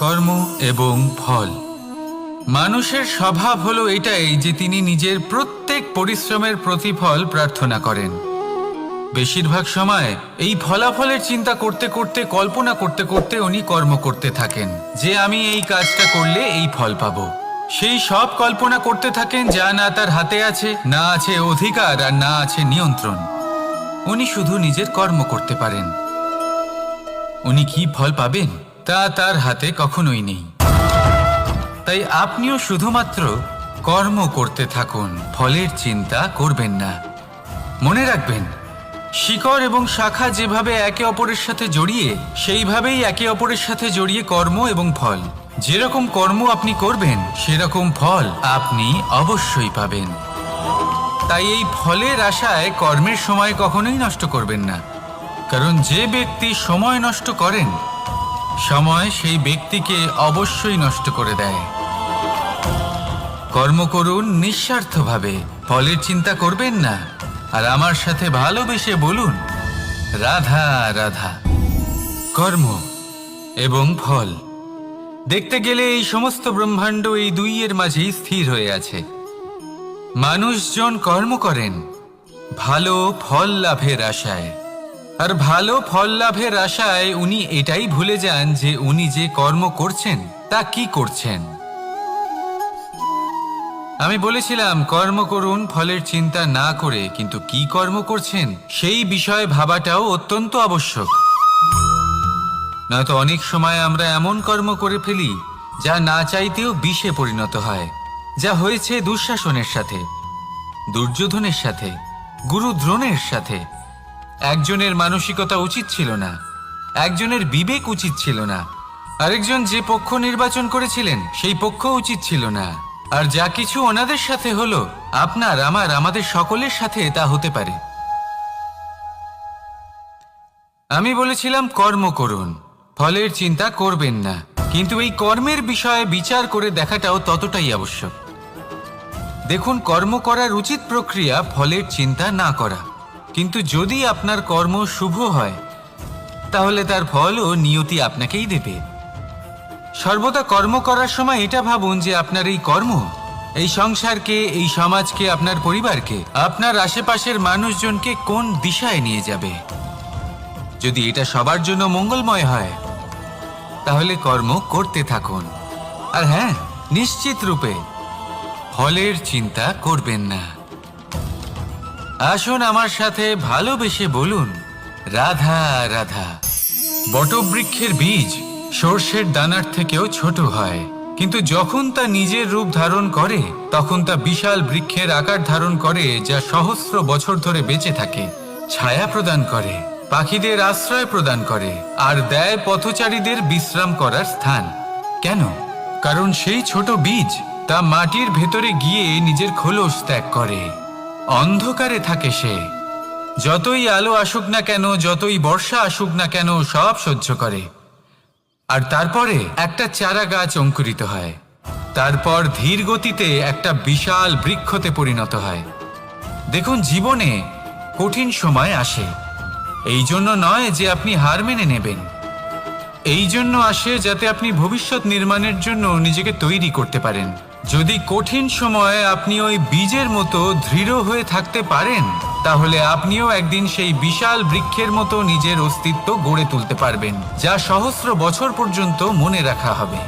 কর্ম এবং ফল। মানুষের স্বভাব হলো এটাই যে তিনি নিজের প্রত্যেক পরিশ্রমের প্রতিফল প্রার্থনা করেন। বেশিরভাগ সময় এই ফলাফলের চিন্তা করতে করতে, কল্পনা করতে করতে উনি কর্ম করতে থাকেন যে আমি এই কাজটা করলে এই ফল পাবো। সেই সব কল্পনা করতে থাকেন যা না তার হাতে আছে, না আছে অধিকার, আর না আছে নিয়ন্ত্রণ। উনি শুধু নিজের কর্ম করতে পারেন। উনি কি ফল পাবেন তা তার হাতে কখনোই নেই। তাই আপনিও শুধুমাত্র কর্ম করতে থাকুন, ফলের চিন্তা করবেন না। মনে রাখবেন, শিকড় এবং শাখা যেভাবে একে অপরের সাথে জড়িয়ে, সেইভাবেই একে অপরের সাথে জড়িয়ে কর্ম এবং ফল। যেরকম কর্ম আপনি করবেন সেরকম ফল আপনি অবশ্যই পাবেন। তাই এই ফলের আশায় কর্মের সময় কখনোই নষ্ট করবেন না, কারণ যে ব্যক্তি সময় নষ্ট করেন, সময় সেই ব্যক্তিকে অবশ্যই নষ্ট করে দেয়। কর্ম করুন নিঃস্বার্থভাবে, ফলের চিন্তা করবেন না, আর আমার সাথে ভালোবেসে বলুন রাধা রাধা। কর্ম এবং ফল। দেখতে গেলে এই সমস্ত ব্রহ্মাণ্ড এই দুইয়ের মাঝেই স্থির হয়ে আছে। মানুষজন কর্ম করেন ভালো ফল লাভের আশায়, আর ভালো ফল লাভের আশায় উনি এটাই ভুলে যান যে উনি যে কর্ম করছেন তা কি করছেন। আমি বলেছিলাম কর্ম করুন ফলের চিন্তা না করে, কিন্তু কি কর্ম করছেন সেই বিষয়ে ভাবাটাও অত্যন্ত আবশ্যক। নয়তো অনেক সময় আমরা এমন কর্ম করে ফেলি যা না চাইতেও বিষে পরিণত হয়, যা হয়েছে দুঃশাসনের সাথে, দুর্যোধনের সাথে, গুরু দ্রোণের সাথে। একজনের মানসিকতা উচিত ছিল না, একজনের বিবেক উচিত ছিল না, আরেকজন যে পক্ষ নির্বাচন করেছিলেন সেই পক্ষ উচিত ছিল না। আর যা কিছু ওনাদের সাথে হলো, আপনার, আমার, আমাদের সকলের সাথে তা হতে পারে। আমি বলেছিলাম কর্ম করুন, ফলের চিন্তা করবেন না, কিন্তু এই কর্মের বিষয়ে বিচার করে দেখাটাও ততটাই আবশ্যক। দেখুন, কর্ম করার উচিত প্রক্রিয়া ফলের চিন্তা না করা, কিন্তু যদি আপনার কর্ম শুভ হয় তাহলে তার ফলও নিয়তি আপনাকেই দেবে। সর্বদা কর্ম করার সময় এটা ভাবুন যে আপনার এই কর্ম এই সংসারকে, এই সমাজকে, আপনার পরিবারকে, আপনার আশেপাশের মানুষজনকে কোন দিশায় নিয়ে যাবে। যদি এটা সবার জন্য মঙ্গলময় হয় তাহলে কর্ম করতে থাকুন। আর হ্যাঁ, নিশ্চিত রূপে ফলের চিন্তা করবেন না। আসুন আমার সাথে ভালোবেসে বলুন রাধা রাধা। বটবৃক্ষের বীজ সর্ষের দানার থেকেও ছোট হয়, কিন্তু যখন তা নিজের রূপ ধারণ করে তখন তা বিশাল বৃক্ষের আকার ধারণ করে, যা সহস্র বছর ধরে বেঁচে থাকে, ছায়া প্রদান করে, পাখিদের আশ্রয় প্রদান করে, আর দেয় পথচারীদের বিশ্রাম করার স্থান। কেন? কারণ সেই ছোট বীজ তা মাটির ভেতরে গিয়ে নিজের খোলস ত্যাগ করে। অন্ধকারে থাকে সে, যতই আলো আসুক না কেন, যতই বর্ষা আসুক না কেন, সব সহ্য করে। আর তারপরে একটা চারা গাছ অঙ্কুরিত হয়, তারপর ধীর গতিতে একটা বিশাল বৃক্ষতে পরিণত হয়। দেখুন, জীবনে কঠিন সময় আসে, এই জন্য নয় যে আপনি হার মেনে নেবেন, এই জন্য আসে যাতে আপনি ভবিষ্যৎ নির্মাণের জন্য নিজেকে তৈরি করতে পারেন। যদি কঠিন সময়ে আপনি ওই বীজের মতো দৃঢ় হয়ে থাকতে পারেন, তাহলে আপনিও একদিন সেই বিশাল বৃক্ষের মতো নিজের অস্তিত্ব গড়ে তুলতে পারবেন, যা সহস্র বছর পর্যন্ত মনে রাখা হবে।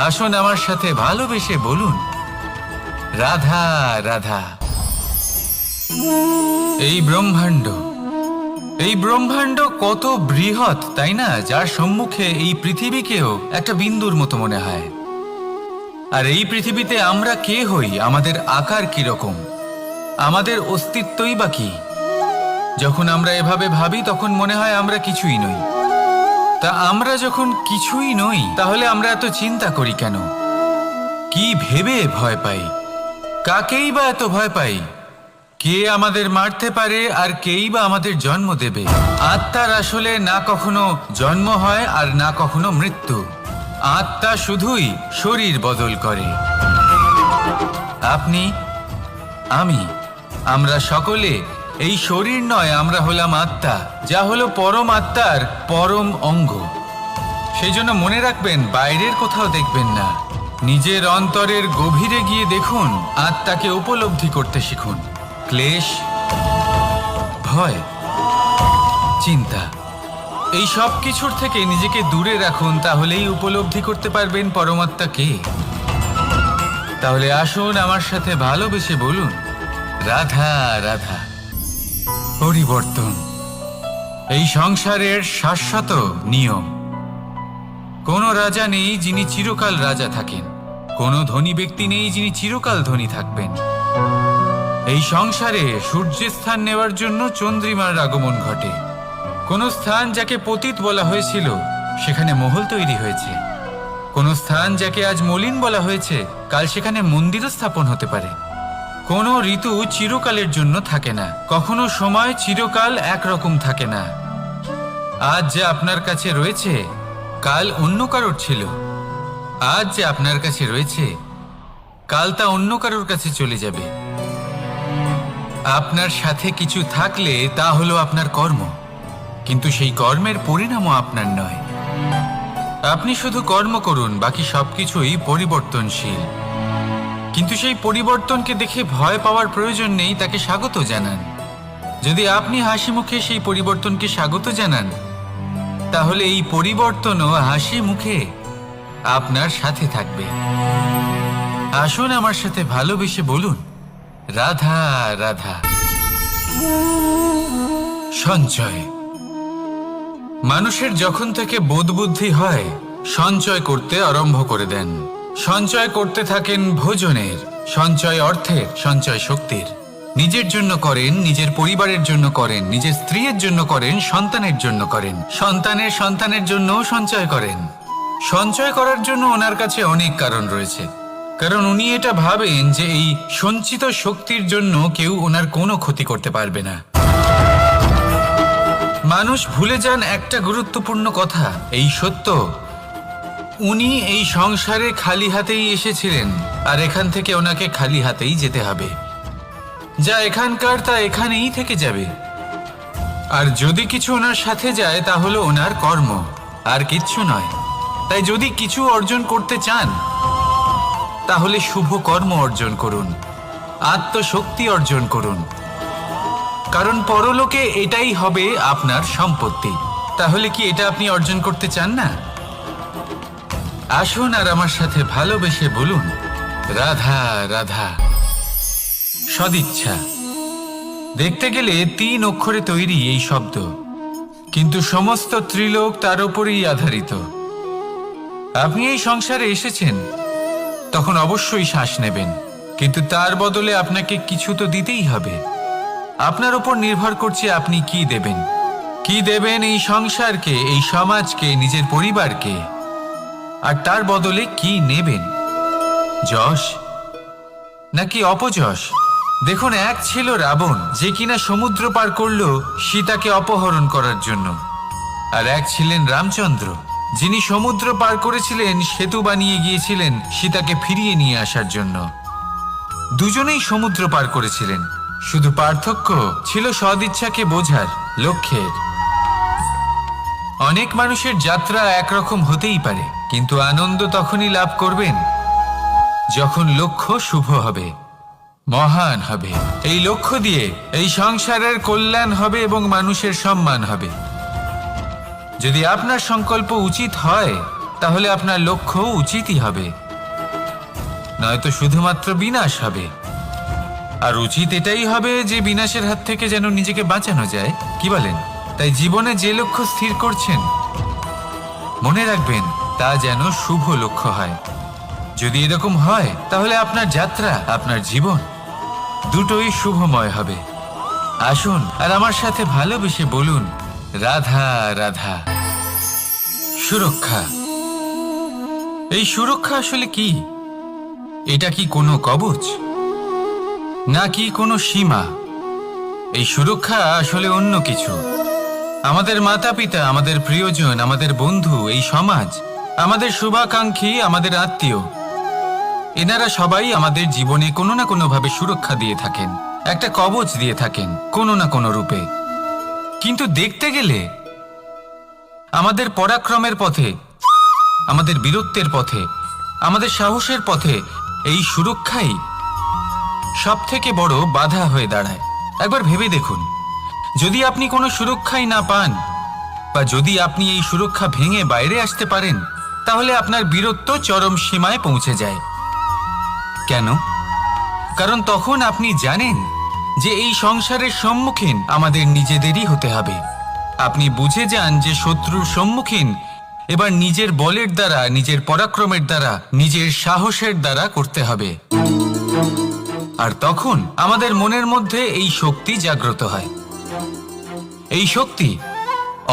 আসুন আমার সাথে ভালোবেসে বলুন রাধা রাধা। এই ব্রহ্মাণ্ড কত বৃহৎ, তাই না? যার সম্মুখে এই পৃথিবীকেও একটা বিন্দুর মতো মনে হয়। আর এই পৃথিবীতে আমরা কে হই, আমাদের আকার কিরকম, আমাদের অস্তিত্বই বা কি? যখন আমরা এভাবে ভাবি তখন মনে হয় আমরা কিছুই নই। তা আমরা যখন কিছুই নই, তাহলে আমরা এত চিন্তা করি কেন? কি ভেবে ভয় পাই? কাকেই বা এত ভয় পাই? কে আমাদের মারতে পারে আর কেই বা আমাদের জন্ম দেবে? আত্মার আসলে না কখনো জন্ম হয় আর না কখনো মৃত্যু। আত্মা শুধুই শরীর বদল করে। আপনি, আমি, আমরা সকলে এই শরীর নয়, আমরা হলাম আত্মা, যা হলো পরম আত্মার পরম অঙ্গ। সেই জন্য মনে রাখবেন, বাইরের কোথাও দেখবেন না, নিজের অন্তরের গভীরে গিয়ে দেখুন, আত্মাকে উপলব্ধি করতে শিখুন। ক্লেশ, ভয়, চিন্তা, এই সব কিছুর থেকে নিজেকে দূরে রাখুন, তাহলেই উপলব্ধি করতে পারবেন পরমাত্মা কে। তাহলে আসুন আমার সাথে ভালোবেসে বলুন, রাধা রাধা। পরিবর্তন এই সংসারের শাশ্বত নিয়ম। কোনো রাজা নেই যিনি চিরকাল রাজা থাকেন, কোনো ধনী ব্যক্তি নেই যিনি চিরকাল ধনী থাকবেন। এই সংসারে সূর্যের স্থান নেওয়ার জন্য চন্দ্রিমার আগমন ঘটে। কোনো স্থান যাকে পতিত বলা হয়েছিল সেখানে মহল তৈরি হয়েছে। কোনো স্থান যাকে আজ মলিন বলা হয়েছে কাল সেখানে মন্দিরও স্থাপন হতে পারে। কোনো ঋতু চিরকালের জন্য থাকে না, কখনো সময় চিরকাল একরকম থাকে না। আজ যে আপনার কাছে রয়েছে কাল অন্য কারোর ছিল, আজ যে আপনার কাছে রয়েছে কাল তা অন্য কারোর কাছে চলে যাবে। আপনার সাথে কিছু থাকলে তা হলো আপনার কর্ম, কিন্তু সেই কর্মের পরিণামও আপনার নয়। আপনি শুধু কর্ম করুন, বাকি সবকিছুই পরিবর্তনশীল। কিন্তু সেই পরিবর্তনকে দেখে ভয় পাওয়ার প্রয়োজন নেই, তাকে স্বাগত জানান। যদি আপনি হাসি মুখে সেই পরিবর্তনকে স্বাগত জানান, তাহলে এই পরিবর্তনও হাসি মুখে আপনার সাথে থাকবে। আসুন আমার সাথে ভালোবেসে বলুন, রাধা রাধা। সঞ্চয়। মানুষের যখন থেকে বোধ বুদ্ধি হয় সঞ্চয় করতে আরম্ভ করে দেন। সঞ্চয় করতে থাকেন ভোজনের, সঞ্চয় অর্থের, সঞ্চয় শক্তির। নিজের জন্য করেন, নিজের পরিবারের জন্য করেন, নিজের স্ত্রীর জন্য করেন, সন্তানের জন্য করেন, সন্তানের সন্তানের জন্যও সঞ্চয় করেন। সঞ্চয় করার জন্য ওনার কাছে অনেক কারণ রয়েছে, কারণ উনি এটা ভাবেন যে এই সঞ্চিত শক্তির জন্য কেউ ওনার কোনো ক্ষতি করতে পারবে না। মানুষ ভুলে যান একটা গুরুত্বপূর্ণ কথা, এই সত্য, উনি এই সংসারে খালি হাতেই এসেছিলেন, আর এখান থেকে ওনাকে খালি হাতেই যেতে হবে। যা এখানকার তা এখানেই থেকে যাবে। আর যদি কিছু ওনার সাথে যায় তা হলো ওনার কর্ম, আর কিচ্ছু নয়। তাই যদি কিছু অর্জন করতে চান তাহলে শুভ কর্ম অর্জন করুন, আত্মশক্তি অর্জন করুন, কারণ পরলোকে এটাই হবে আপনার সম্পত্তি। তাহলে কি এটা আপনি অর্জন করতে চান না? আসুন আর আমার সাথে ভালোবেসে বলুন, রাধা রাধা। সদিচ্ছা। দেখতে গেলে 3 অক্ষরে তৈরি এই শব্দ, কিন্তু সমস্ত ত্রিলোক তার উপরেই আধারিত। আপনি এই সংসারে এসেছেন, তখন অবশ্যই শ্বাস নেবেন, কিন্তু তার বদলে আপনাকে কিছু তো দিতেই হবে। আপনার উপর নির্ভর করছে আপনি কি দেবেন। কি দেবেন এই সংসারকে, এই সমাজকে, নিজের পরিবারকে, আর তার বদলে কি নেবেন? যশ নাকি অপযশ? দেখুন, এক ছিল রাবণ, যে কিনা সমুদ্র পার করলো সীতাকে অপহরণ করার জন্য, আর এক ছিলেন রামচন্দ্র, যিনি সমুদ্র পার করেছিলেন, সেতু বানিয়ে গিয়েছিলেন সীতাকে ফিরিয়ে নিয়ে আসার জন্য। দুজনেই সমুদ্র পার করেছিলেন, শুধু পার্থক্য ছিল সদিচ্ছাকে বোঝার, লক্ষ্যের। অনেক মানুষের যাত্রা একরকম হতেই পারে, কিন্তু আনন্দ তখনই লাভ করবেন যখন লক্ষ্য শুভ হবে, মহান হবে। এই লক্ষ্য দিয়ে এই সংসারের কল্যাণ হবে এবং মানুষের সম্মান হবে। যদি আপনার সংকল্প উচিত হয় তাহলে আপনার লক্ষ্য উচিতই হবে, নয়তো শুধুমাত্র বিনাশ হবে। আর উচিত এটাই হবে যে বিনাশের হাত থেকে যেন নিজেকে বাঁচানো যায়, কি বলেন? তাই জীবনে যে লক্ষ্য স্থির করছেন মনে রাখবেন তা যেন শুভ লক্ষ্য হয়। যদি এরকম হয় তাহলে আপনার যাত্রা, আপনার জীবন দুটোই শুভময় হবে। আসুন আর আমার সাথে ভালোবেসে বলুন, রাধা রাধা। সুরক্ষা। এই সুরক্ষা আসলে কি? এটা কি কোনো কবচ নাকি কোনো সীমা? এই সুরক্ষা আসলে অন্য কিছু। আমাদের মাতা পিতা, আমাদের প্রিয়জন, আমাদের বন্ধু, এই সমাজ, আমাদের শুভাকাঙ্ক্ষী, আমাদের আত্মীয়, এনারা সবাই আমাদের জীবনে কোনো না কোনো ভাবে সুরক্ষা দিয়ে থাকেন, একটা কবচ দিয়ে থাকেন কোনো না কোনো রূপে। কিন্তু দেখতে গেলে আমাদের পরাক্রমের পথে আমাদের বীরত্বের পথে, আমাদের সাহসের পথে এই সুরক্ষাই সব থেকে বড় বাধা হয়ে দাঁড়ায়। একবার ভেবে দেখুন, যদি আপনি কোনো সুরক্ষাই না পান, বা যদি আপনি এই সুরক্ষা ভেঙে বাইরে আসতে পারেন, তাহলে আপনার বীরত্ব চরম সীমায় পৌঁছে যায়। কেন? কারণ তখন আপনি জানেন যে এই সংসারের সম্মুখীন আমাদের নিজেদেরই হতে হবে। আপনি বুঝে যান যে শত্রুর সম্মুখীন এবার নিজের বলের দ্বারা, নিজের পরাক্রমের দ্বারা, নিজের সাহসের দ্বারা করতে হবে। আর তখন আমাদের মনের মধ্যে এই শক্তি জাগ্রত হয়। এই শক্তি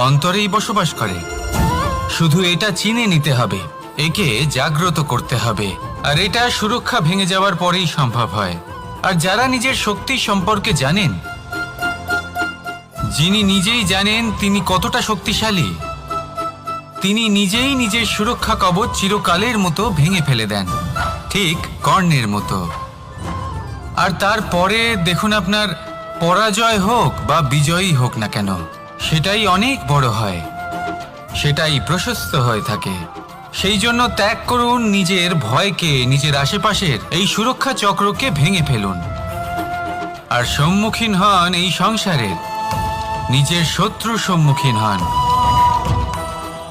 অন্তরেই বসবাস করে। শুধু এটা চিনে নিতে হবে, একে জাগ্রত করতে হবে। আর এটা সুরক্ষা ভেঙে যাওয়ার পরেই সম্ভব হয়। আর যারা নিজের শক্তি সম্পর্কে জানেন, যিনি নিজেই জানেন তিনি কতটা শক্তিশালী, তিনি নিজেই নিজের সুরক্ষা কবচ চিরকালের মতো ভেঙে ফেলে দেন, ঠিক কর্ণের মতো। আর তারপরে দেখুন, আপনার পরাজয় হোক বা বিজয়ী হোক না কেন, সেটাই অনেক বড় হয়, সেটাই প্রশস্ত হয়ে থাকে। সেই জন্য ত্যাগ করুন নিজের ভয়কে, নিজের আশেপাশের এই সুরক্ষা চক্রকে ভেঙে ফেলুন, আর সম্মুখীন হন এই সংসারের নিজের শত্রুর সম্মুখীন হন।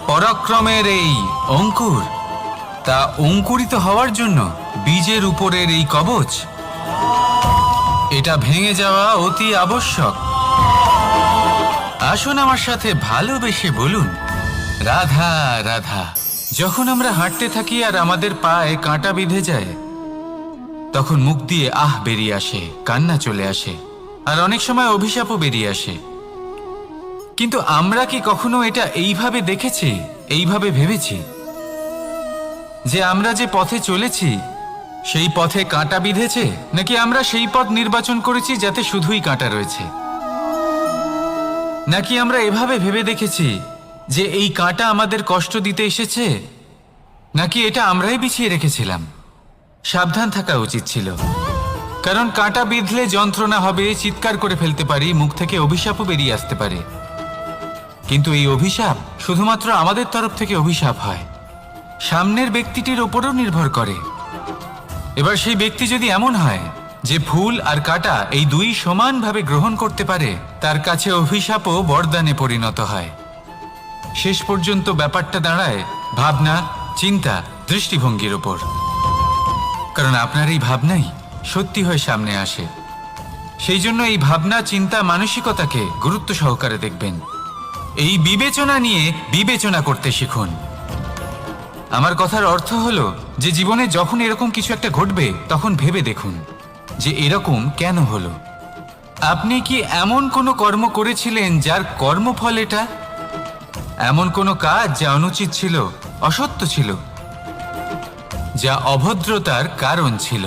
পরাক্রমের এই অঙ্কুর, তা অঙ্কুরিত হওয়ার জন্য বীজের উপরের এই কবচ, এটা ভেঙে যাওয়া অতি আবশ্যক। আসুন আমার সাথে ভালোবেসে বলুন, রাধা রাধা। যখন আমরা হাঁটতে থাকি আর আমাদের পায়ে কাঁটা বিঁধে যায়, তখন মুখ দিয়ে আহ বেরিয়ে আসে, কান্না চলে আসে, আর অনেক সময় অভিশাপও বেরিয়ে আসে। কিন্তু আমরা কি কখনো এটা এইভাবে দেখেছি, এইভাবে ভেবেছি যে আমরা যে পথে চলেছি সেই পথে কাঁটা বিঁধেছে, নাকি আমরা সেই পথ নির্বাচন করেছি যাতে শুধুই কাঁটা রয়েছে? নাকি আমরা এভাবে ভেবে দেখেছি যে এই কাঁটা আমাদের কষ্ট দিতে এসেছে, নাকি এটা আমরাই বিছিয়ে রেখেছিলাম? সাবধান থাকা উচিত ছিল, কারণ কাঁটা বিঁধলে যন্ত্রণা হবে, চিৎকার করে ফেলতে পারি, মুখ থেকে অভিশাপও বেরিয়ে আসতে পারে। কিন্তু এই অভিশাপ শুধুমাত্র আমাদের তরফ থেকে অভিশাপ হয়, সামনের ব্যক্তিটির ওপরও নির্ভর করে। এবার সেই ব্যক্তি যদি এমন হয় যে ফুল আর কাঁটা এই দুই সমানভাবে গ্রহণ করতে পারে, তার কাছে অভিশাপও বরদানে পরিণত হয়। শেষ পর্যন্ত ব্যাপারটা দাঁড়ায় ভাবনা, চিন্তা, দৃষ্টিভঙ্গির ওপর। কারণ আপনার এই ভাবনাই সত্যি হয়ে সামনে আসে। সেই জন্য এই ভাবনা, চিন্তা, মানসিকতাকে গুরুত্ব সহকারে দেখবেন। এই বিবেচনা নিয়ে বিবেচনা করতে শিখুন। আমার কথার অর্থ হলো যে জীবনে যখন এরকম কিছু একটা ঘটবে, তখন ভেবে দেখুন যে এরকম কেন হলো। আপনি কি এমন কোনো কর্ম করেছিলেন যার কর্মফল এটা? এমন কোনো কাজ যা অনুচিত ছিল, অসত্য ছিল, যা অভদ্রতার কারণ ছিল?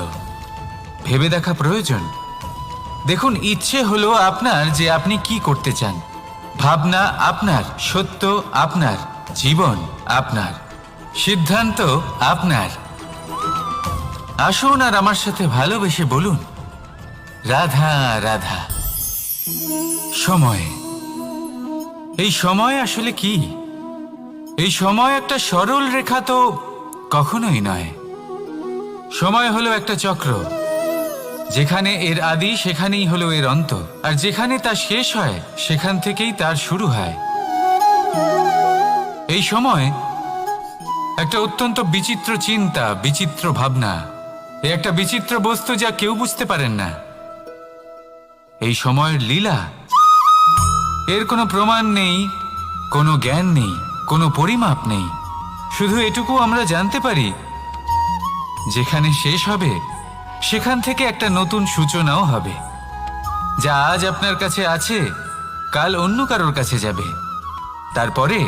ভেবে দেখা প্রয়োজন। দেখুন, ইচ্ছে হলো আপনার যে আপনি কি করতে চান, ভাবনা আপনার, সত্য আপনার, জীবন আপনার, সিদ্ধান্ত আপনার। আসুন আর আমার সাথে ভালোবেসে বলুন, রাধা রাধা। সময়, এই সময় আসলে কি? এই সময় একটা সরল রেখা তো কখনোই নয়। সময় হলো একটা চক্র, যেখানে এর আদি সেখানেই হলো এর অন্ত, আর যেখানে তা শেষ হয় সেখান থেকেই তার শুরু হয়। এই সময় একটা অত্যন্ত বিচিত্র চিন্তা, বিচিত্র ভাবনা, একটা বিচিত্র বস্তু যা কেউ বুঝতে পারেন না। এই সময়ের লীলা, এর কোনো প্রমাণ নেই, কোনো জ্ঞান নেই, কোনো পরিমাপ নেই। শুধু এটুকু আমরা জানতে পারি, যেখানে শেষ হবে সেখান থেকে একটা নতুন সূচনাও হবে। যা আজ আপনার কাছে আছে, কাল অন্য কারোর কাছে যাবে, তারপরে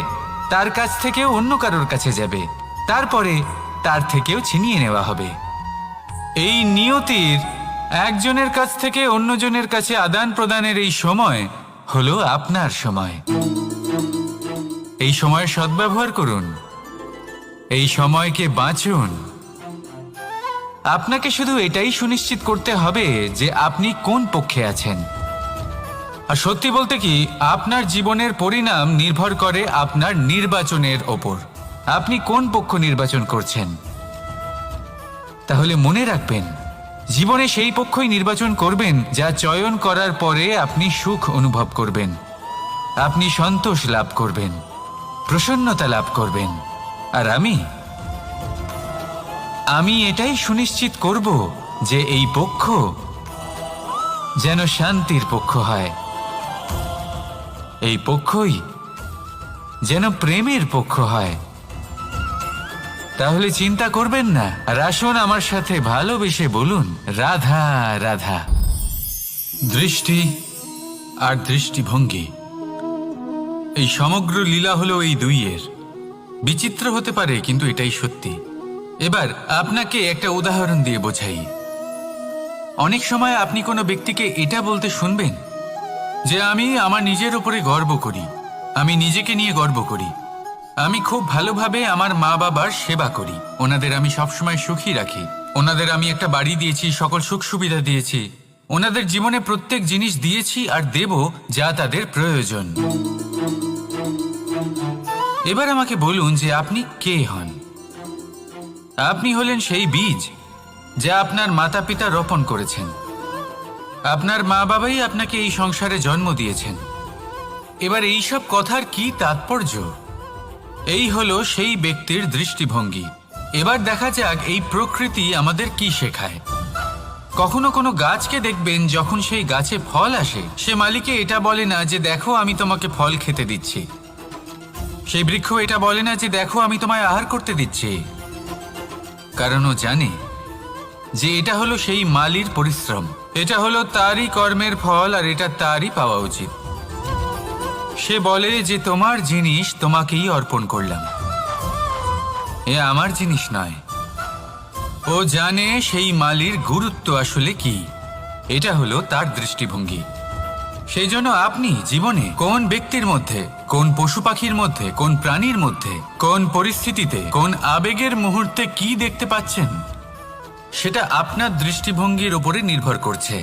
তার কাছ থেকেও অন্য কারোর কাছে যাবে, তারপরে তার থেকেও ছিনিয়ে নেওয়া হবে। এই নিয়তির একজনের কাছ থেকে অন্যজনের কাছে আদান প্রদানের এই সময় হলো আপনার সময়। এই সময়ের সদ্ব্যবহার করুন, এই সময়কে বাঁচুন। আপনাকে শুধু এটাই সুনিশ্চিত করতে হবে যে আপনি কোন পক্ষে আছেন। আর সত্যি বলতে কি, আপনার জীবনের পরিণাম নির্ভর করে আপনার নির্বাচনের ওপর। আপনি কোন পক্ষ নির্বাচন করছেন। তাহলে মনে রাখবেন, জীবনে সেই পক্ষই নির্বাচন করবেন যা চয়ন করার পরে আপনি সুখ অনুভব করবেন, আপনি সন্তোষ লাভ করবেন, প্রসন্নতা লাভ করবেন। আর আমি এটাই সুনিশ্চিত করব যে এই পক্ষ যেন শান্তির পক্ষ হয়, এই পক্ষই যেন প্রেমের পক্ষ হয়। তাহলে চিন্তা করবেন না, আর আসুন আমার সাথে ভালোবেসে বলুন, রাধা রাধা। দৃষ্টি আর দৃষ্টিভঙ্গি, এই সমগ্র লীলা হলো এই দুইয়ের। বিচিত্র হতে পারে, কিন্তু এটাই সত্যি। এবার আপনাকে একটা উদাহরণ দিয়ে বোঝাই। অনেক সময় আপনি কোনো ব্যক্তিকে এটা বলতে শুনবেন যে আমি আমার নিজের উপরে গর্ব করি, আমি নিজেকে নিয়ে গর্ব করি, আমি খুব ভালোভাবে আমার মা বাবার সেবা করি, ওনাদের আমি সবসময় সুখী রাখি, ওনাদের আমি একটা বাড়ি দিয়েছি, সকল সুখ সুবিধা দিয়েছি, ওনাদের জীবনে প্রত্যেক জিনিস দিয়েছি আর দেব যা তাদের প্রয়োজন। এবার আমাকে বলুন যে আপনি কে হন। আপনি হলেন সেই বীজ যা আপনার মাতা পিতা রোপণ করেছেন। আপনার মা বাবাই আপনাকে এই সংসারে জন্ম দিয়েছেন। এবার এইসব কথার কি তাৎপর্য? এই হলো সেই ব্যক্তির দৃষ্টিভঙ্গি। এবার দেখা যাক এই প্রকৃতি আমাদের কি শেখায়। কখনো কোনো গাছকে দেখবেন, যখন সেই গাছে ফল আসে, সে মালিকে এটা বলে না যে দেখো আমি তোমাকে ফল খেতে দিচ্ছি। সেই বৃক্ষ এটা বলে না যে দেখো আমি তোমায় আহার করতে দিচ্ছি, কারণ ও জানে যে এটা হলো সেই মালির পরিশ্রম, এটা হলো তারই কর্মের ফল, আর এটা তারই পাওয়া উচিত। সে বলে যে তোমার জিনিস তোমাকেই অর্পণ করলাম, এ আমার জিনিস নয়। ও জানে সেই মালির গুরুত্ব আসলে কি। এটা হলো তার দৃষ্টিভঙ্গি। সেই জন্য আপনি জীবনে কোন ব্যক্তির মধ্যে, কোন পশু পাখির মধ্যে, কোন প্রাণীর মধ্যে, কোন পরিস্থিতিতে, কোন আবেগের মুহূর্তে কি দেখতে পাচ্ছেন, সেটা আপনার দৃষ্টিভঙ্গির উপরে নির্ভর করছে।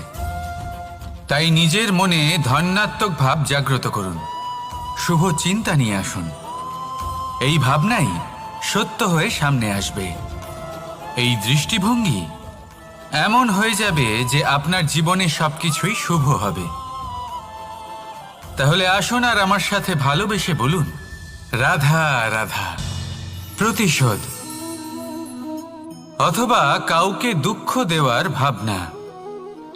তাই নিজের মনে ধন্যাত্মক ভাব জাগ্রত করুন, শুভ চিন্তা নিয়ে আসুন। এই ভাবনাই সত্য হয়ে সামনে আসবে। এই দৃষ্টিভঙ্গি এমন হয়ে যাবে যে আপনার জীবনে সবকিছুই শুভ হবে। তাহলে আসুন আর আমার সাথে ভালোবেসে বলুন, রাধা রাধা। প্রতিশোধ অথবা কাউকে দুঃখ দেওয়ার ভাবনা,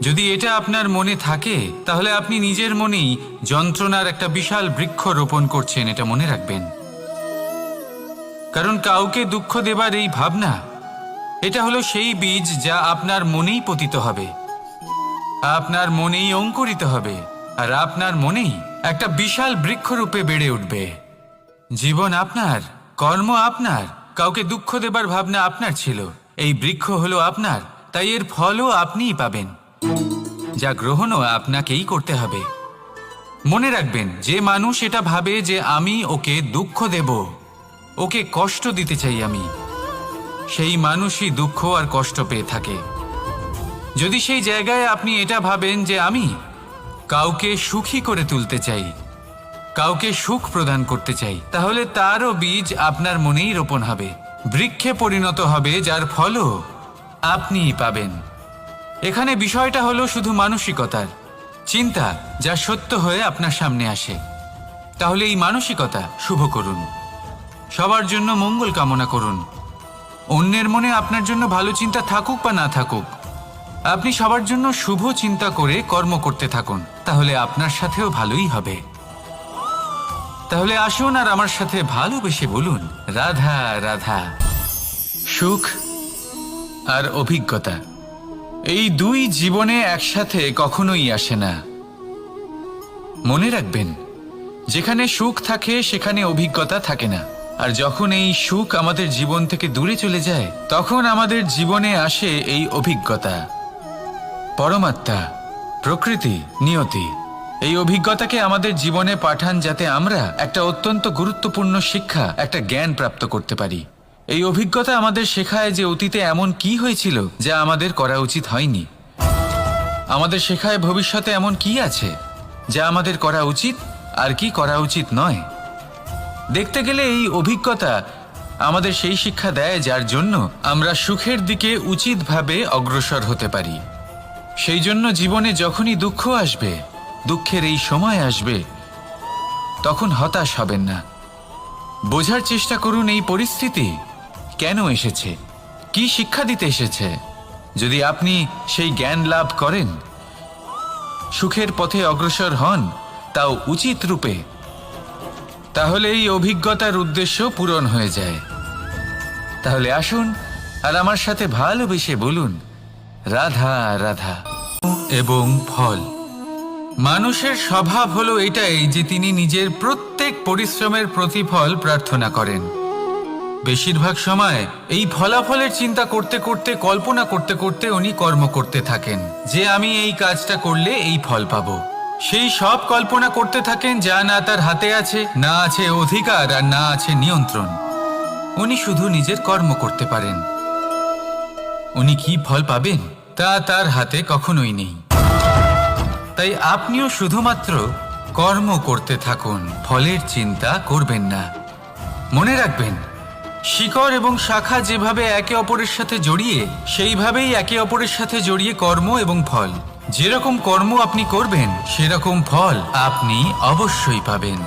যদি এটা আপনার মনে থাকে, তাহলে আপনি নিজের মনেই যন্ত্রণার একটা বিশাল বৃক্ষ রোপণ করছেন, এটা মনে রাখবেন। কারণ কাউকে দুঃখ দেবার এই ভাবনা, এটা হলো সেই বীজ যা আপনার মনেই পতিত হবে, আপনার মনেই অঙ্কুরিত হবে, আর আপনার মনেই একটা বিশাল বৃক্ষরূপে বেড়ে উঠবে। জীবন আপনার, কর্ম আপনার, কাউকে দুঃখ দেবার ভাবনা আপনার ছিল, এই বৃক্ষ হলো আপনার, তাই এর ফলও আপনিই পাবেন, যা গ্রহণও আপনাকেই করতে হবে। মনে রাখবেন, যে মানুষ এটা ভাবে যে আমি ওকে দুঃখ দেব, ওকে কষ্ট দিতে চাই আমি, সেই মানুষই দুঃখ আর কষ্ট পেয়ে থাকে। যদি সেই জায়গায় আপনি এটা ভাবেন যে আমি কাউকে সুখী করে তুলতে চাই, কাউকে সুখ প্রদান করতে চাই, তাহলে তারও বীজ আপনার মনেই রোপণ হবে, বৃক্ষে পরিণত হবে, যার ফলও আপনিই পাবেন। এখানে বিষয়টা হলো শুধু মানসিকতার চিন্তা, যা সত্য হয়ে আপনার সামনে আসে। তাহলে এই মানসিকতা শুভ করুন, সবার জন্য মঙ্গল কামনা করুন। অন্যের মনে আপনার জন্য ভালো চিন্তা থাকুক বা না থাকুক, আপনি সবার জন্য শুভ চিন্তা করে কর্ম করতে থাকুন, তাহলে আপনার সাথেও ভালোই হবে। তাহলে আসুন আর আমার সাথে ভালোবেসে বলুন, রাধা রাধা। সুখ আর অভিজ্ঞতা, এই দুই জীবনে একসাথে কখনোই আসে না। মনে রাখবেন, যেখানে সুখ থাকে সেখানে অভিজ্ঞতা থাকে না, আর যখন এই সুখ আমাদের জীবন থেকে দূরে চলে যায়, তখন আমাদের জীবনে আসে এই অভিজ্ঞতা। পরমাত্মা, প্রকৃতি, নিয়তি এই অভিজ্ঞতাকে আমাদের জীবনে পাঠান, যাতে আমরা একটা অত্যন্ত গুরুত্বপূর্ণ শিক্ষা, একটা জ্ঞান প্রাপ্ত করতে পারি। এই অভিজ্ঞতা আমাদের শেখায় যে অতীতে এমন কি হয়েছিল যা আমাদের করা উচিত হয়নি। আমাদের শেখায় ভবিষ্যতে এমন কি আছে যা আমাদের করা উচিত আর কি করা উচিত নয়। দেখতে গেলে এই অভিজ্ঞতা আমাদের সেই শিক্ষা দেয় যার জন্য আমরা সুখের দিকে উচিতভাবে অগ্রসর হতে পারি। সেই জন্য জীবনে যখনই দুঃখ আসবে, দুঃখের এই সময় আসবে, তখন হতাশ হবেন না। বোঝার চেষ্টা করুন এই পরিস্থিতি কেন এসেছে, কি শিক্ষা দিতে এসেছে। যদি আপনি সেই জ্ঞান লাভ করেন, সুখের পথে অগ্রসর হন, তাও উচিত রূপে, তাহলে এই অভিজ্ঞতার উদ্দেশ্য পূরণ হয়ে যায়। তাহলে আসুন আর আমার সাথে ভালোবেসে বলুন, রাধা রাধা। এবং ফল, মানুষের স্বভাব হলো এটাই যে তিনি নিজের প্রত্যেক পরিশ্রমের প্রতিফল প্রার্থনা করেন। বেশিরভাগ সময় এই ফলাফলের চিন্তা করতে করতে, কল্পনা করতে করতে উনি কর্ম করতে থাকেন যে আমি এই কাজটা করলে এই ফল পাবো। সেই সব কল্পনা করতে থাকেন যা না তার হাতে আছে, না আছে অধিকার, আর না আছে নিয়ন্ত্রণ। উনি শুধু নিজের কর্ম করতে পারেন। উনি কি ফল পাবেন তা তার হাতে কখনোই নেই। তাই আপনিও শুধুমাত্র কর্ম করতে থাকুন, ফলের চিন্তা করবেন না। মনে রাখবেন, শিকড় এবং শাখা যেভাবে একে অপরের সাথে জড়িয়ে, সেইভাবেই একে অপরের সাথে জড়িয়ে কর্ম এবং ফল। যেরকম কর্ম আপনি করবেন সেরকম ফল আপনি অবশ্যই পাবেন।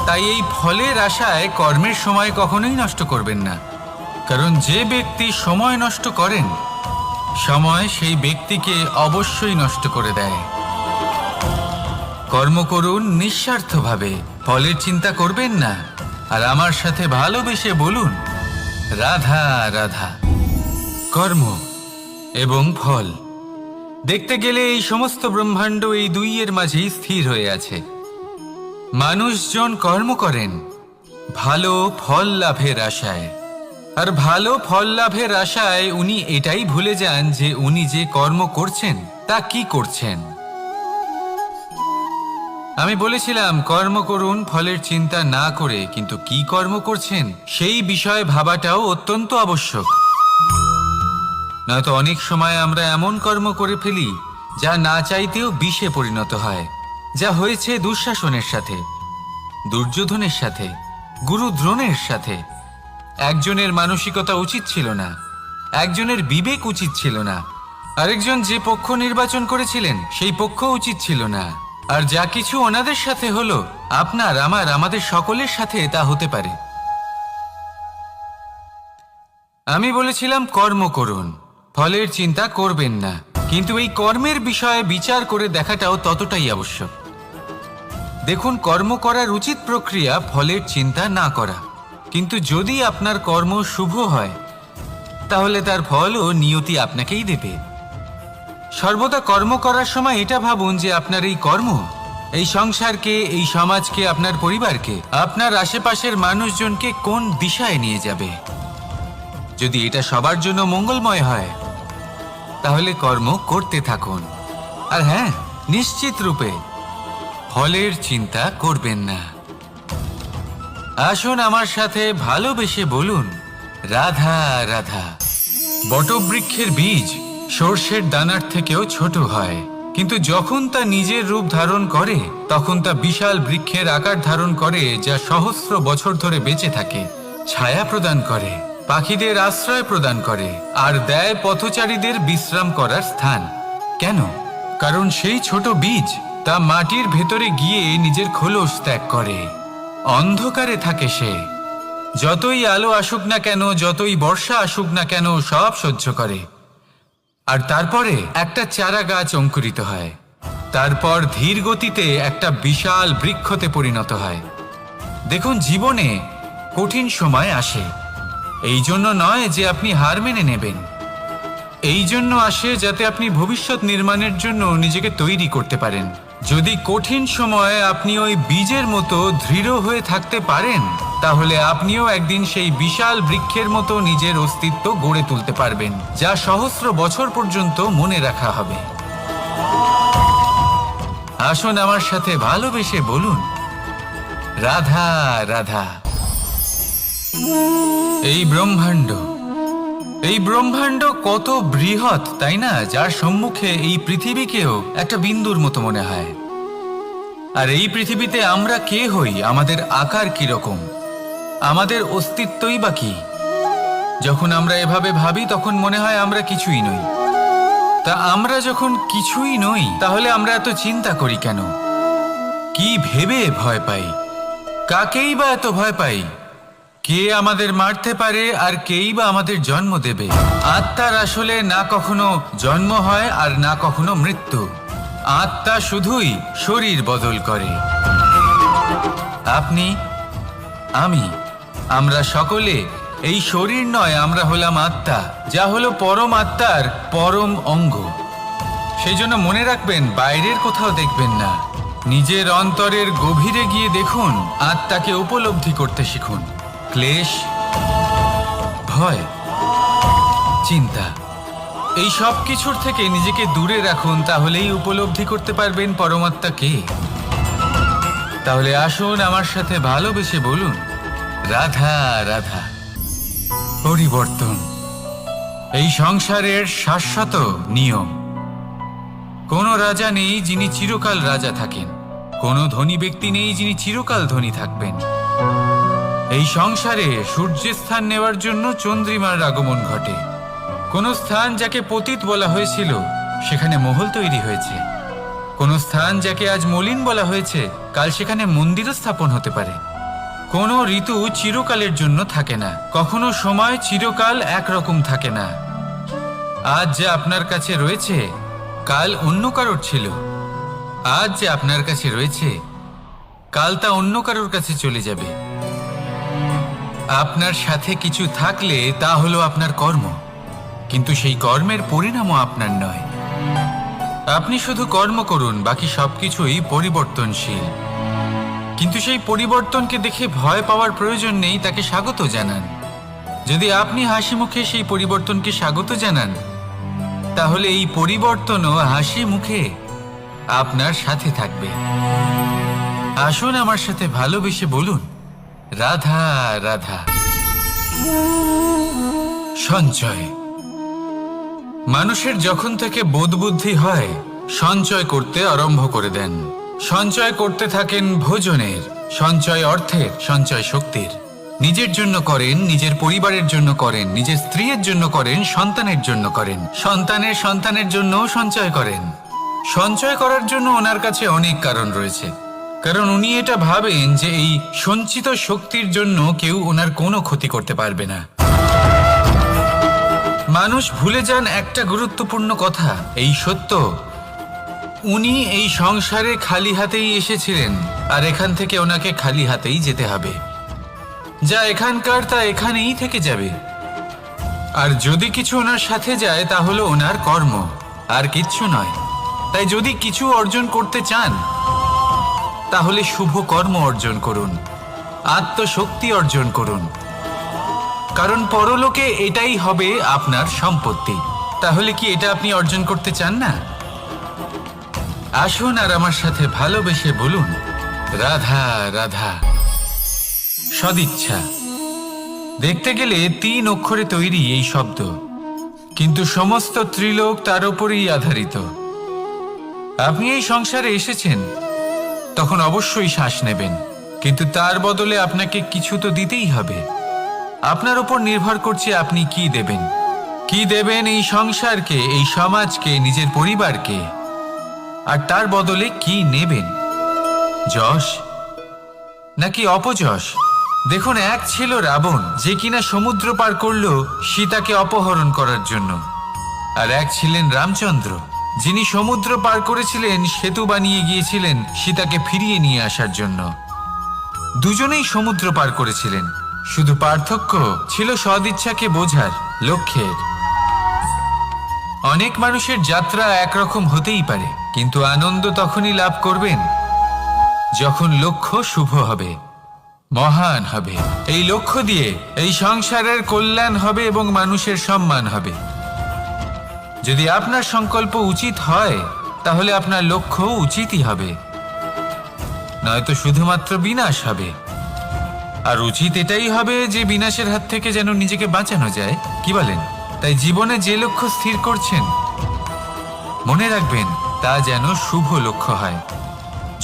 তাই এই ফলের আশায় কর্মের সময় কখনোই নষ্ট করবেন না, কারণ যে ব্যক্তি সময় নষ্ট করেন, সময় সেই ব্যক্তিকে অবশ্যই নষ্ট করে দেয়। কর্ম করুন নিঃস্বার্থভাবে, ফলের চিন্তা করবেন না, আর আমার সাথে ভালোবেসে বলুন, রাধা রাধা। কর্ম এবং ফল, দেখতে গেলে এই সমস্ত ব্রহ্মাণ্ড এই দুইয়ের মাঝেই স্থির হয়ে আছে। মানুষজন কর্ম করেন ভালো ফল লাভের আশায়, আর ভালো ফল লাভের আশায় উনি এটাই ভুলে যান যে উনি যে কর্ম করছেন তা কি করছেন। আমি বলেছিলাম কর্ম করুন ফলের চিন্তা না করে, কিন্তু কি কর্ম করছেন সেই বিষয়ে ভাবাটাও অত্যন্ত আবশ্যক। নয়তো অনেক সময় আমরা এমন কর্ম করে ফেলি যা না চাইতেও বিষে পরিণত হয়, যা হয়েছে দুঃশাসনের সাথে, দুর্যোধনের সাথে, গুরু দ্রোণের সাথে। একজনের মানসিকতা উচিত ছিল না, একজনের বিবেক উচিত ছিল না, আরেকজন যে পক্ষ নির্বাচন করেছিলেন সেই পক্ষ উচিত ছিল না। আর যা কিছু ওনাদের সাথে হলো, আপনার, আমার, আমাদের সকলের সাথে তা হতে পারে। আমি বলেছিলাম কর্ম করুন, ফলের চিন্তা করবেন না, কিন্তু এই কর্মের বিষয়ে বিচার করে দেখাটাও ততটাই আবশ্যক। দেখুন, কর্ম করার উচিত প্রক্রিয়া ফলের চিন্তা না করা, কিন্তু যদি আপনার কর্ম শুভ হয় তাহলে তার ফলও নিয়তি আপনাকেই দেবে। সর্বদা কর্ম করার সময় এটা ভাবুন যে আপনার এই কর্ম এই সংসারকে, এই সমাজকে, আপনার পরিবারকে, আপনার আশেপাশের মানুষজনকে কোন দিশায় নিয়ে যাবে। যদি এটা সবার জন্য মঙ্গলময় হয় তাহলে কর্ম করতে থাকুন। আর হ্যাঁ, নিশ্চিত রূপে ফলের চিন্তা করবেন না। আসুন আমার সাথে ভালোবেসে বলুন, রাধা রাধা। বটবৃক্ষের বীজ সর্ষের দানার থেকেও ছোট হয়, কিন্তু যখন তা নিজের রূপ ধারণ করে তখন তা বিশাল বৃক্ষের আকার ধারণ করে, যা সহস্র বছর ধরে বেঁচে থাকে, ছায়া প্রদান করে, পাখিদের আশ্রয় প্রদান করে, আর দেয় পথচারীদের বিশ্রাম করার স্থান। কেন? কারণ সেই ছোট বীজ তা মাটির ভেতরে গিয়ে নিজের খোলস ত্যাগ করে। অন্ধকারে থাকে সে, যতই আলো আসুক না কেন, যতই বর্ষা আসুক না কেন, সব সহ্য করে। আর তারপরে একটা চারা গাছ অঙ্কুরিত হয়, তারপর ধীর গতিতে একটা বিশাল বৃক্ষতে পরিণত হয়। দেখুন, জীবনে কঠিন সময় আসে, এই জন্য নয় যে আপনি হার মেনে নেবেন, এই জন্য আসে যাতে আপনি ভবিষ্যৎ নির্মাণের জন্য নিজেকে তৈরি করতে পারেন। যদি কঠিন সময়ে আপনি ওই বীজের মতো দৃঢ় হয়ে থাকতে পারেন, তাহলে আপনিও একদিন সেই বিশাল বৃক্ষের মতো নিজের অস্তিত্ব গড়ে তুলতে পারবেন, যা সহস্র বছর পর্যন্ত মনে রাখা হবে। আসুন আমার সাথে ভালোবেসে বলুন, রাধা রাধা। এই ব্রহ্মাণ্ড কত বৃহৎ, তাই না? যার সম্মুখে এই পৃথিবীকেও একটা বিন্দুর মতো মনে হয়। আর এই পৃথিবীতে আমরা কে হই, আমাদের আকার কিরকম, আমাদের অস্তিত্বই বা কি? যখন আমরা এভাবে ভাবি তখন মনে হয় আমরা কিছুই নই। তা আমরা যখন কিছুই নই তাহলে আমরা এত চিন্তা করি কেন? কি ভেবে ভয় পাই? কাকেই বা এত ভয় পাই? কে আমাদের মারতে পারে আর কেই বা আমাদের জন্ম দেবে? আত্মার আসলে না কখনো জন্ম হয় আর না কখনো মৃত্যু। আত্মা শুধুই শরীর বদল করে। আপনি, আমি, আমরা সকলে এই শরীর নয়, আমরা হলাম আত্মা, যা হলো পরম আত্মার পরম অঙ্গ। সেই জন্য মনে রাখবেন, বাইরের কোথাও দেখবেন না, নিজের অন্তরের গভীরে গিয়ে দেখুন, আত্মাকে উপলব্ধি করতে শিখুন। ক্লেশ, ভয়, চিন্তা, এই সব কিছুর থেকে নিজেকে দূরে রাখুন, তাহলেই উপলব্ধি করতে পারবেন পরমাত্মা কে। তাহলে আসুন আমার সাথে ভালোবেসে বলুন, রাধা রাধা। পরিবর্তন এই সংসারের শাশ্বত নিয়ম। কোনো রাজা নেই যিনি চিরকাল রাজা থাকেন, কোনো ধনী ব্যক্তি নেই যিনি চিরকাল ধনী থাকবেন। এই সংসারে সূর্যের স্থান নেওয়ার জন্য চন্দ্রিমার আগমন ঘটে। কোন স্থান যাকে পতিত বলা হয়েছিল সেখানে মহল তৈরি হয়েছে। কোন স্থান যাকে আজ মলিন বলা হয়েছে কাল সেখানে মন্দিরও স্থাপন হতে পারে। কোনো ঋতু চিরকালের জন্য থাকে না, কখনো সময় চিরকাল একরকম থাকে না। আজ যে আপনার কাছে রয়েছে কাল অন্য কারোর ছিল, আজ যে আপনার কাছে রয়েছে কাল তা অন্য কারোর কাছে চলে যাবে। আপনার সাথে কিছু থাকলে তা হলো আপনার কর্ম, কিন্তু সেই কর্মের পরিণামও আপনার নয়। আপনি শুধু কর্ম করুন, বাকি সবকিছুই পরিবর্তনশীল। কিন্তু সেই পরিবর্তনকে দেখে ভয় পাওয়ার প্রয়োজন নেই, তাকে স্বাগত জানান। যদি আপনি হাসি মুখে সেই পরিবর্তনকে স্বাগত জানান, তাহলে এই পরিবর্তনও হাসি মুখে আপনার সাথে থাকবে। আসুন আমার সাথে ভালোবেসে বলুন, রাধা রাধা। সঞ্চয়। মানুষের যখন থেকে বোধবুদ্ধি হয় সঞ্চয় করতে আরম্ভ করে দেন। সঞ্চয় করতে থাকেন ভোজনের, সঞ্চয় অর্থের, সঞ্চয় শক্তির। নিজের জন্য করেন, নিজের পরিবারের জন্য করেন, নিজের স্ত্রীর জন্য করেন, সন্তানের জন্য করেন, সন্তানের সন্তানের জন্যও সঞ্চয় করেন। সঞ্চয় করার জন্য ওনার কাছে অনেক কারণ রয়েছে, কারণ উনি এটা ভাবেন যে এই সঞ্চিত শক্তির জন্য কেউ ওনার কোনো ক্ষতি করতে পারবে না। মানুষ ভুলে যান একটা গুরুত্বপূর্ণ কথা, এই সত্য, উনি এই সংসারে খালি হাতেই এসেছিলেন আর এখান থেকে ওনাকে খালি হাতেই যেতে হবে। যা এখানকার তা এখানেই থেকে যাবে। আর যদি কিছু ওনার সাথে যায় তা হলো ওনার কর্ম, আর কিচ্ছু নয়। তাই যদি কিছু অর্জন করতে চান তাহলে শুভ কর্ম অর্জন করুন, আত্মশক্তি অর্জন করুন, কারণ পরলোকে এটাই হবে আপনার সম্পত্তি। তাহলে কি এটা আপনি অর্জন করতে চান না? আসুন আর আমার সাথে ভালোবেসে বলুন, রাধা রাধা। সদিচ্ছা। দেখতে গেলে 3 অক্ষরে তৈরি এই শব্দ, কিন্তু সমস্ত ত্রিলোক তার উপরেই আধারিত। আপনি এই সংসারে এসেছেন, তখন অবশ্যই শ্বাস নেবেন, কিন্তু তার বদলে আপনাকে কিছু তো দিতেই হবে। আপনার উপর নির্ভর করছে আপনি কি দেবেন। কি দেবেন এই সংসারকে, এই সমাজকে, নিজের পরিবারকে, আর তার বদলে কি নেবেন? যশ নাকি অপযশ? দেখুন, এক ছিল রাবণ, যে কিনা সমুদ্র পার করল সীতাকে অপহরণ করার জন্য, আর এক ছিলেন রামচন্দ্র, যিনি সমুদ্র পার করেছিলেন, সেতু বানিয়ে গিয়েছিলেন সীতাকে ফিরিয়ে নিয়ে আসার জন্য। দুজনেই সমুদ্র পার করেছিলেন, শুধু পার্থক্য ছিল সদিচ্ছাকে বোঝার, লক্ষ্যের। অনেক মানুষের যাত্রা একরকম হতেই পারে, কিন্তু আনন্দ তখনই লাভ করবেন যখন লক্ষ্য শুভ হবে, মহান হবে। এই লক্ষ্য দিয়ে এই সংসারের কল্যাণ হবে এবং মানুষের সম্মান হবে। যদি আপনার সংকল্প উচিত হয় তাহলে আপনার লক্ষ্য উচিতই হবে, নয়তো শুধুমাত্র বিনাশ হবে। আর উচিত এটাই হবে যে বিনাশের হাত থেকে যেন নিজেকে বাঁচানো যায়, কি বলেন? তাই জীবনে যে লক্ষ্য স্থির করছেন মনে রাখবেন তা যেন শুভ লক্ষ্য হয়।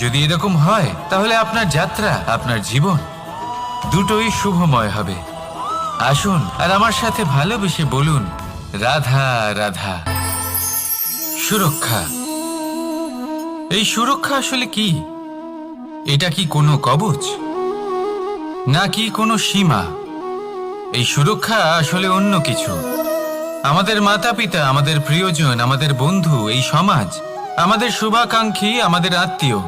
যদি এরকম হয় তাহলে আপনার যাত্রা, আপনার জীবন দুটোই শুভময় হবে। আসুন আর আমার সাথে ভালোবেসে বলুন, রাধা রাধা। সুরক্ষা। এই সুরক্ষা আসলে কি? এটা কি কোনো কবচ, নাকি কোনো সীমা? এই সুরক্ষা আসলে অন্য কিছু। আমাদের মাতা পিতা, আমাদের প্রিয়জন, আমাদের বন্ধু, এই সমাজ, আমাদের শুভাকাঙ্ক্ষী, আমাদের আত্মীয়,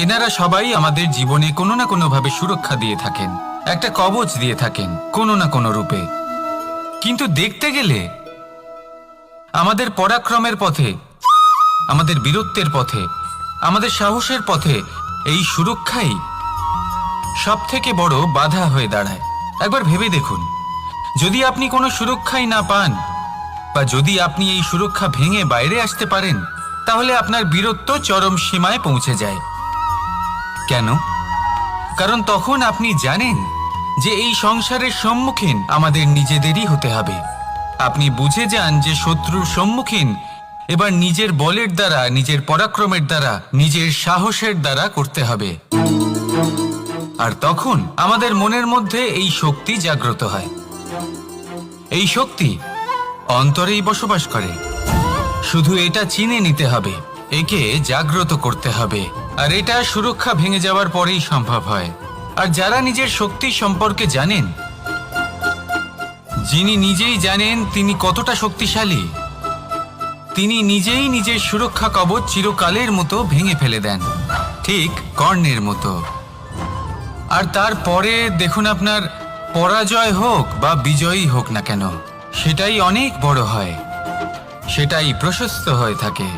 এনারা সবাই আমাদের জীবনে কোনো না কোনো ভাবে সুরক্ষা দিয়ে থাকেন, একটা কবচ দিয়ে থাকেন কোনো না কোনো রূপে। কিন্তু দেখতে গেলে আমাদের পরাক্রমের পথে, আমাদের বীরত্বের পথে, আমাদের সাহসের পথে এই সুরক্ষাই সব থেকে বড় বাধা হয়ে দাঁড়ায়। একবার ভেবে দেখুন, যদি আপনি কোনো সুরক্ষাই না পান, বা যদি আপনি এই সুরক্ষা ভেঙে বাইরে আসতে পারেন, তাহলে আপনার বীরত্ব চরম সীমায় পৌঁছে যায়। কেন? কারণ তখন আপনি জানেন যে এই সংসারের সম্মুখীন আমাদের নিজেদেরই হতে হবে। আপনি বুঝে যান যে শত্রুর সম্মুখীন এবার নিজের বলের দ্বারা, নিজের পরাক্রমের দ্বারা, নিজের সাহসের দ্বারা করতে হবে। আর তখন আমাদের মনের মধ্যে এই শক্তি জাগ্রত হয়। এই শক্তি অন্তরেই বসবাস করে। শুধু এটা চিনে নিতে হবে, একে জাগ্রত করতে হবে। আর এটা সুরক্ষা ভেঙে যাওয়ার পরেই সম্ভব হয়। আর যারা নিজের শক্তি সম্পর্কে জানেন, যিনি নিজেই জানেন তিনি কতটা শক্তিশালী, তিনি নিজেই নিজের সুরক্ষা কবচ চিরকালের মতো ভেঙে ফেলে দেন, ঠিক কর্ণের মতো। আর তারপরে দেখুন, আপনার পরাজয় হোক বা বিজয়ী হোক না কেন, সেটাই অনেক বড় হয়, সেটাই প্রশস্ত হয়ে থাকে।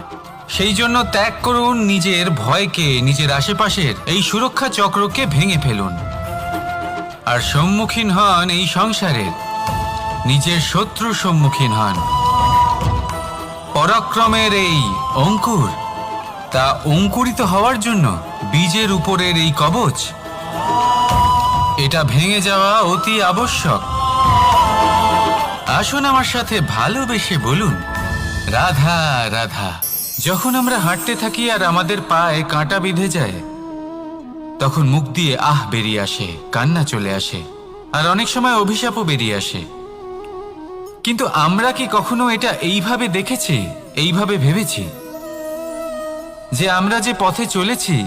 সেই জন্য ত্যাগ করুন নিজের ভয়কে, নিজের আশেপাশের এই সুরক্ষা চক্রকে ভেঙে ফেলুন, আর সম্মুখীন হন এই সংসারের নিজের শত্রুর সম্মুখীন হন। পরাক্রমের এই অঙ্কুর, তা অঙ্কুরিত হওয়ার জন্য বীজের উপরের এই কবচ, এটা ভেঙে যাওয়া অতি আবশ্যক। আসুন আমার সাথে ভালোবেসে বলুন, রাধা রাধা। যখন আমরা হাঁটতে থাকি আর আমাদের পায়ে কাঁটা বিঁধে যায়, তখন মুখ দিয়ে আহ বেরিয়ে আসে, কান্না চলে আসে, আর অনেক সময় অভিশাপও বেরিয়ে আসে। কিন্তু আমরা কি কখনো এটা এইভাবে দেখেছি, এইভাবে ভেবেছি যে আমরা যে পথে চলেছি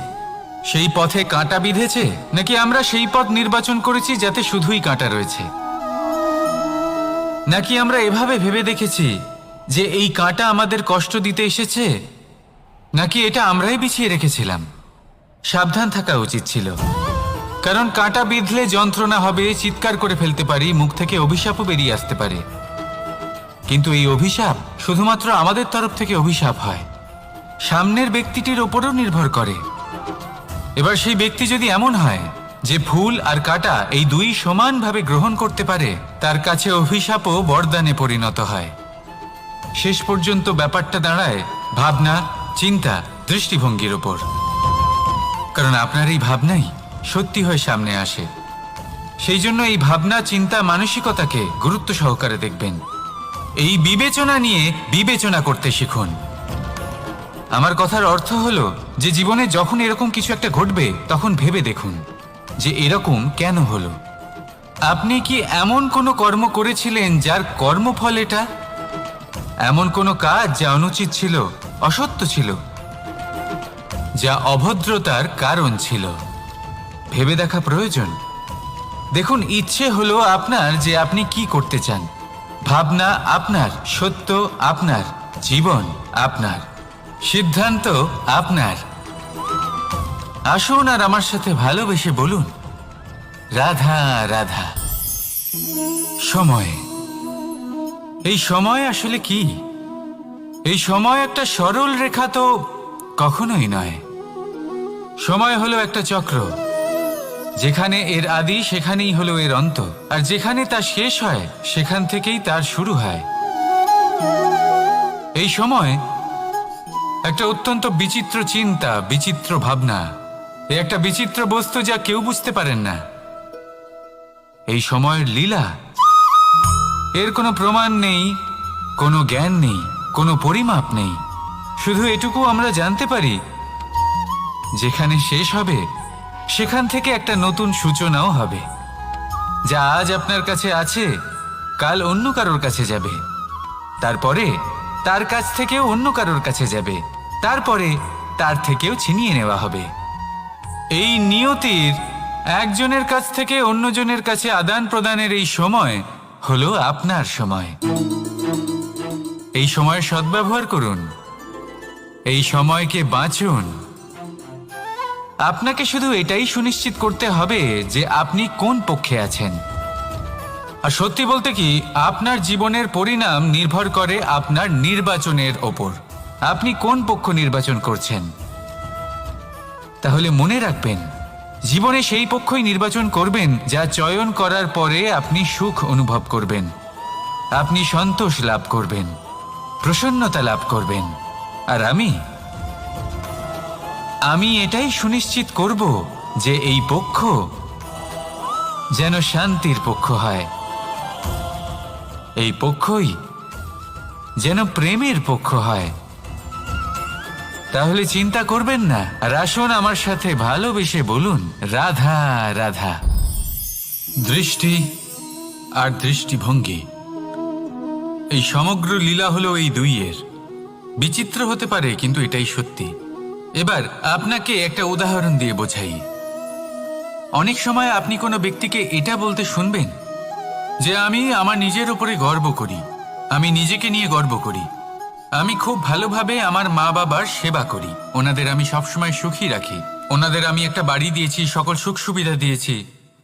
সেই পথে কাঁটা বিঁধেছে, নাকি আমরা সেই পথ নির্বাচন করেছি যাতে শুধুই কাঁটা রয়েছে? নাকি আমরা এভাবে ভেবে দেখেছি যে এই কাঁটা আমাদের কষ্ট দিতে এসেছে, নাকি এটা আমরাই বিছিয়ে রেখেছিলাম? সাবধান থাকা উচিত ছিল, কারণ কাঁটা বিঁধলে যন্ত্রণা হবে, চিৎকার করে ফেলতে পারি, মুখ থেকে অভিশাপও বেরিয়ে আসতে পারে। কিন্তু এই অভিশাপ শুধুমাত্র আমাদের তরফ থেকে অভিশাপ হয়, সামনের ব্যক্তিটির ওপরও নির্ভর করে। এবার সেই ব্যক্তি যদি এমন হয় যে ফুল আর কাঁটা এই দুই সমানভাবে গ্রহণ করতে পারে, তার কাছে অভিশাপও বরদানে পরিণত হয়। শেষ পর্যন্ত ব্যাপারটা দাঁড়ায় ভাবনা, চিন্তা, দৃষ্টিভঙ্গির ওপর। কারণ আপনার এই ভাবনাই সত্যি হয়ে সামনে আসে। সেই জন্য এই ভাবনা, চিন্তা, মানসিকতাকে গুরুত্ব সহকারে দেখবেন। এই বিবেচনা নিয়ে বিবেচনা করতে শিখুন। আমার কথার অর্থ হলো যে জীবনে যখন এরকম কিছু একটা ঘটবে, তখন ভেবে দেখুন যে এরকম কেন হলো। আপনি কি এমন কোনো কর্ম করেছিলেন যার কর্মফল এটা? এমন কোনো কাজ যা অনুচিত ছিল, অসত্য ছিল, যা অভদ্রতার কারণ ছিল? ভেবে দেখা প্রয়োজন। দেখুন, ইচ্ছে হলো আপনার যে আপনি কি করতে চান, ভাবনা আপনার, সত্য আপনার, জীবন আপনার, সিদ্ধান্ত আপনার। আসুন আর আমার সাথে ভালোবেসে বলুন, রাধা রাধা। সময়। এই সময় আসলে কি? এই সময় একটা সরল রেখা তো কখনোই নয়। সময় হলো একটা চক্র, যেখানে এর আদি সেখানেই হলো এর অন্ত, আর যেখানে তা শেষ হয় সেখান থেকেই তার শুরু হয়। এই সময় একটা অত্যন্ত বিচিত্র চিন্তা, বিচিত্র ভাবনা, একটা বিচিত্র বস্তু যা কেউ বুঝতে পারেন না। এই সময়ের লীলা, এর কোনো প্রমাণ নেই, কোনো জ্ঞান নেই, কোনো পরিমাপ নেই। শুধু এটুকু আমরা জানতে পারি, যেখানে শেষ হবে সেখান থেকে একটা নতুন সূচনাও হবে। যা আজ আপনার কাছে আছে কাল অন্য কারোর কাছে যাবে, তারপরে তার কাছ থেকেও অন্য কারোর কাছে যাবে, তারপরে তার থেকেও ছিনিয়ে নেওয়া হবে। এই নিয়তির একজনের কাছ থেকে অন্যজনের কাছে আদান প্রদানের এই সময় হলো আপনার সময়। এই সময়ের সদ্ব্যবহার করুন, এই সময়কে বাঁচুন। আপনাকে শুধু এটাই সুনিশ্চিত করতে হবে যে আপনি কোন পক্ষে আছেন। আর সত্যি বলতে কি, আপনার জীবনের পরিণাম নির্ভর করে আপনার নির্বাচনের ওপর। আপনি কোন পক্ষ নির্বাচন করছেন। তাহলে মনে রাখবেন, জীবনে সেই পক্ষই নির্বাচন করবেন যা চয়ন করার পরে আপনি সুখ অনুভব করবেন, আপনি সন্তোষ লাভ করবেন, প্রসন্নতা লাভ করবেন। আর আমি এটাই সুনিশ্চিত করব যে এই পক্ষ যেন শান্তির পক্ষ হয়, এই পক্ষই যেন প্রেমের পক্ষ হয়। তাহলে চিন্তা করবেন না, আর আসুন আমার সাথে ভালোবেসে বলুন, রাধা রাধা। দৃষ্টি আর দৃষ্টিভঙ্গি, এই সমগ্র লীলা হলো এই দুইয়ের। বিচিত্র হতে পারে, কিন্তু এটাই সত্যি। এবার আপনাকে একটা উদাহরণ দিয়ে বোঝাই। অনেক সময় আপনি কোনো ব্যক্তিকে এটা বলতে শুনবেন যে আমি আমার নিজের উপরে গর্ব করি, আমি নিজেকে নিয়ে গর্ব করি, আমি খুব ভালোভাবে আমার মা বাবার সেবা করি, ওনাদের আমি সবসময় সুখী রাখি, ওনাদের আমি একটা বাড়ি দিয়েছি, সকল সুখ সুবিধা দিয়েছি,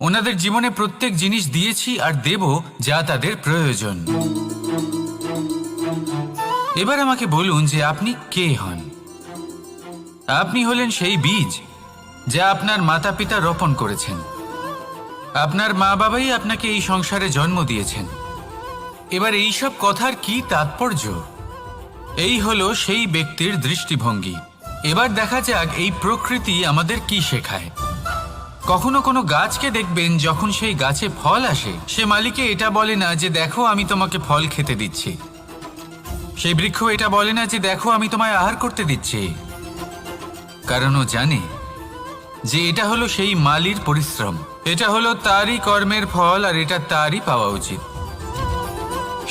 ওনাদের জীবনে প্রত্যেক জিনিস দিয়েছি আর দেব যা তাদের প্রয়োজন। এবার আমাকে বলুন যে আপনি কে হন। আপনি হলেন সেই বীজ যা আপনার মাতা পিতা রোপণ করেছেন। আপনার মা বাবাই আপনাকে এই সংসারে জন্ম দিয়েছেন। এবার এই সব কথার কি তাৎপর্য? এই হলো সেই ব্যক্তির দৃষ্টিভঙ্গি। এবার দেখা যাক এই প্রকৃতি আমাদের কি শেখায়। কখনো কোনো গাছকে দেখবেন, যখন সেই গাছে ফল আসে, সে মালিকে এটা বলে না যে দেখো আমি তোমাকে ফল খেতে দিচ্ছি। সেই বৃক্ষ এটা বলে না যে দেখো আমি তোমায় আহার করতে দিচ্ছি, কারণ ও জানে যে এটা হলো সেই মালির পরিশ্রম, এটা হলো তারই কর্মের ফল, আর এটা তারই পাওয়া উচিত।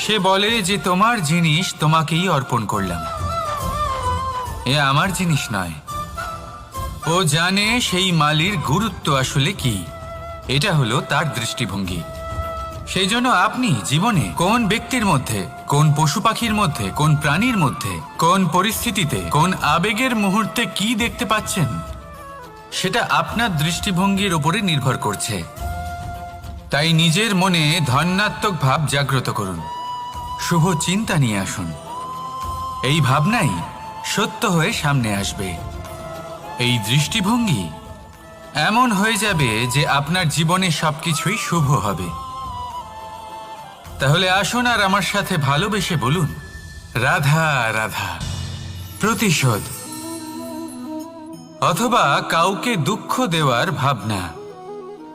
সে বলে যে তোমার জিনিস তোমাকেই অর্পণ করলাম, এ আমার জিনিস নয়। ও জানে সেই মালির গুরুত্ব আসলে কি। এটা হলো তার দৃষ্টিভঙ্গি। সেই জন্য আপনি জীবনে কোন ব্যক্তির মধ্যে, কোন পশু পাখির মধ্যে, কোন প্রাণীর মধ্যে, কোন পরিস্থিতিতে, কোন আবেগের মুহূর্তে কি দেখতে পাচ্ছেন, সেটা আপনার দৃষ্টিভঙ্গির উপরে নির্ভর করছে। তাই নিজের মনে ধনাত্মক ভাব জাগ্রত করুন, শুভ চিন্তা নিয়ে আসুন। এই ভাবনাই সত্য হয়ে সামনে আসবে। এই দৃষ্টিভঙ্গি এমন হয়ে যাবে যে আপনার জীবনে সবকিছুই শুভ হবে। তাহলে আসুন আর আমার সাথে ভালোবেসে বলুন, রাধা রাধা। প্রতিশোধ অথবা কাউকে দুঃখ দেওয়ার ভাবনা,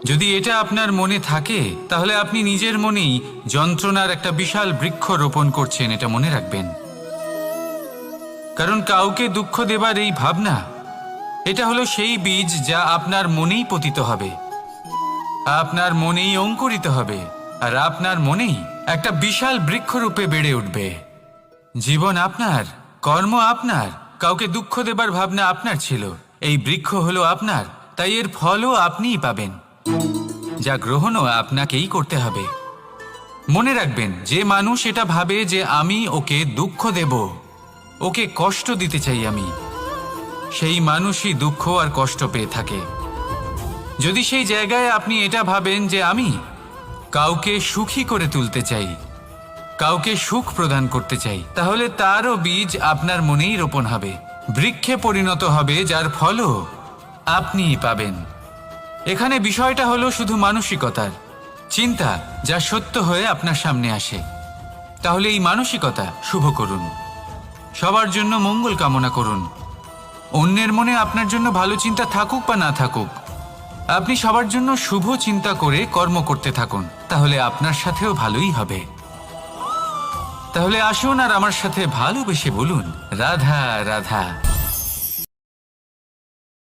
যদি এটা আপনার মনে থাকে, তাহলে আপনি নিজের মনেই যন্ত্রণার একটা বিশাল বৃক্ষ রোপণ করছেন, এটা মনে রাখবেন। কারণ কাউকে দুঃখ দেবার এই ভাবনা, এটা হলো সেই বীজ যা আপনার মনেই পতিত হবে, আপনার মনেই অঙ্কুরিত হবে, আর আপনার মনেই একটা বিশাল বৃক্ষরূপে বেড়ে উঠবে। জীবন আপনার, কর্ম আপনার, কাউকে দুঃখ দেবার ভাবনা আপনার ছিল, এই বৃক্ষ হলো আপনার, তাই এর ফলও আপনিই পাবেন, যা গ্রহণও আপনাকেই করতে হবে। মনে রাখবেন, যে মানুষ এটা ভাবে যে আমি ওকে দুঃখ দেব, ওকে কষ্ট দিতে চাই আমি, সেই মানুষই দুঃখ আর কষ্ট পেয়ে থাকে। যদি সেই জায়গায় আপনি এটা ভাবেন যে আমি কাউকে সুখী করে তুলতে চাই, কাউকে সুখ প্রদান করতে চাই, তাহলে তারও বীজ আপনার মনেই রোপণ হবে, বৃক্ষে পরিণত হবে, যার ফলও আপনিই পাবেন। এখানে বিষয়টা হলো শুধু মানসিকতার চিন্তা, যা সত্য হয়ে আপনার সামনে আসে। তাহলে এই মানসিকতা শুভ করুন, সবার জন্য মঙ্গল কামনা করুন। অন্যের মনে আপনার জন্য ভালো চিন্তা থাকুক বা না থাকুক, আপনি সবার জন্য শুভ চিন্তা করে কর্ম করতে থাকুন, তাহলে আপনার সাথেও ভালোই হবে। তাহলে আসুন আর আমার সাথে ভালোবেসে বলুন, রাধা রাধা।